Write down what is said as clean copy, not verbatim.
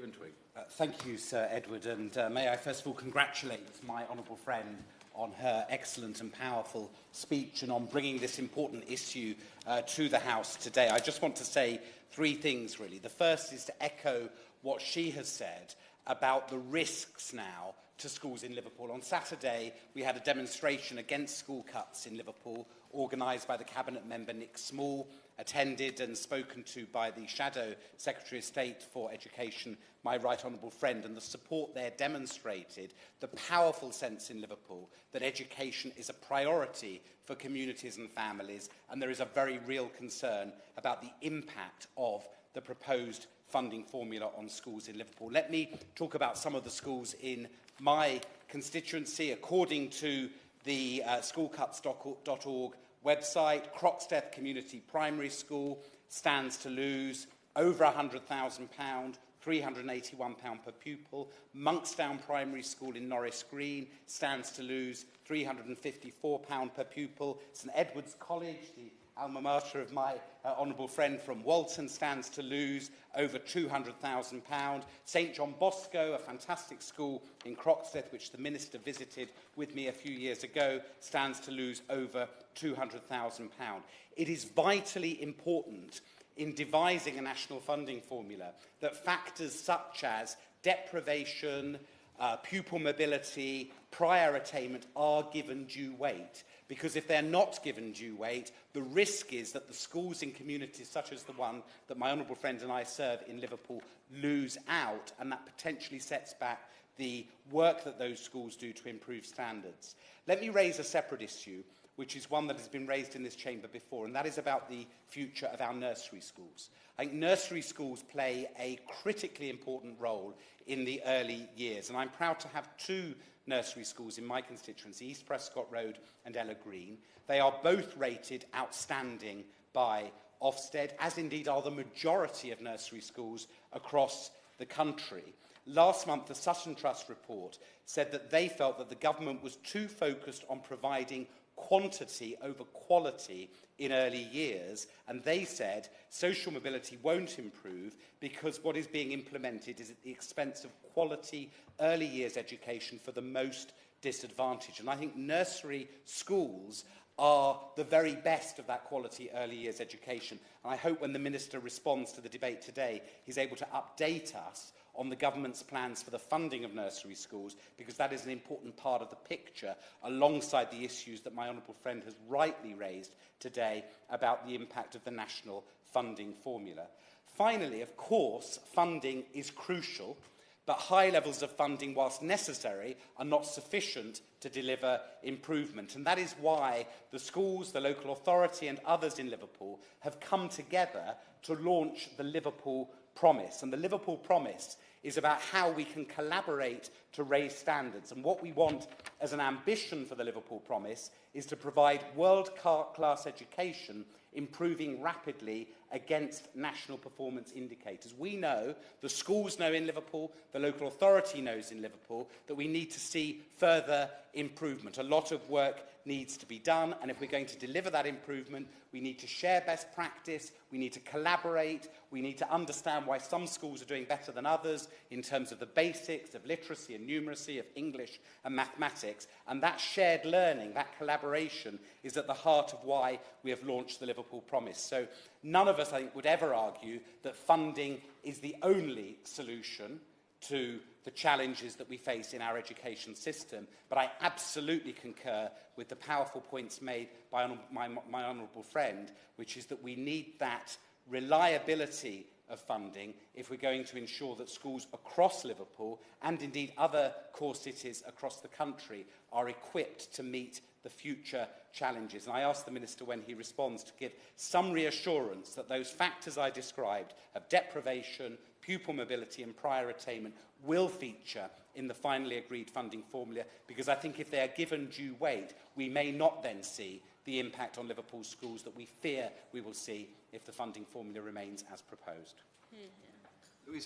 Stephen Twigg. Thank you, Sir Edward, and may I first of all congratulate my honourable friend on her excellent and powerful speech and on bringing this important issue to the House today. I just want to say three things, really. The first is to echo what she has said about the risks now to schools in Liverpool. On Saturday, we had a demonstration against school cuts in Liverpool, organised by the Cabinet member Nick Small, attended and spoken to by the Shadow Secretary of State for Education, my right honourable friend, and the support there demonstrated the powerful sense in Liverpool that education is a priority for communities and families, and there is a very real concern about the impact of the proposed funding formula on schools in Liverpool. Let me talk about some of the schools in my constituency. According to the schoolcuts.org website, Croxteth Community Primary School stands to lose over £100,000, £381 per pupil. Monkstown Primary School in Norris Green stands to lose £354 per pupil. St Edward's College, the alma mater of my honourable friend from Walton, stands to lose over £200,000. St John Bosco, a fantastic school in Croxteth, which the Minister visited with me a few years ago, stands to lose over £200,000. It is vitally important in devising a national funding formula that factors such as deprivation, pupil mobility, prior attainment are given due weight. Because if they're not given due weight, the risk is that the schools in communities such as the one that my honourable friend and I serve in Liverpool lose out, and that potentially sets back the work that those schools do to improve standards. Let me raise a separate issue, which is one that has been raised in this chamber before, and that is about the future of our nursery schools. I think nursery schools play a critically important role in the early years, and I'm proud to have two nursery schools in my constituency, East Prescott Road and Ella Green. They are both rated outstanding by Ofsted, as indeed are the majority of nursery schools across the country. Last month, the Sutton Trust report said that they felt that the government was too focused on providing quantity over quality in early years, and they said social mobility won't improve because what is being implemented is at the expense of quality early years education for the most disadvantaged. And I think nursery schools are the very best of that quality early years education. And I hope when the Minister responds to the debate today, he's able to update us on the government's plans for the funding of nursery schools, because that is an important part of the picture, alongside the issues that my honourable friend has rightly raised today about the impact of the national funding formula. Finally, of course, funding is crucial, but high levels of funding, whilst necessary, are not sufficient to deliver improvement. And that is why the schools, the local authority and others in Liverpool have come together to launch the Liverpool Promise. And the Liverpool Promise is about how we can collaborate to raise standards. And what we want as an ambition for the Liverpool Promise is to provide world-class education, improving rapidly against national performance indicators. We know, the schools know in Liverpool, the local authority knows in Liverpool, that we need to see further improvement. A lot of work needs to be done, and if we're going to deliver that improvement, we need to share best practice, we need to collaborate, we need to understand why some schools are doing better than others in terms of the basics of literacy and numeracy, of English and mathematics, and that shared learning, that collaboration, is at the heart of why we have launched the Liverpool Promise. So none of us, I think, would ever argue that funding is the only solution to the challenges that we face in our education system, but I absolutely concur with the powerful points made by my honourable friend, which is that we need that reliability of funding if we're going to ensure that schools across Liverpool, and indeed other core cities across the country, are equipped to meet the future challenges. And I ask the Minister, when he responds, to give some reassurance that those factors I described of deprivation, pupil mobility and prior attainment will feature in the finally agreed funding formula, because I think if they are given due weight, we may not then see the impact on Liverpool schools that we fear we will see if the funding formula remains as proposed.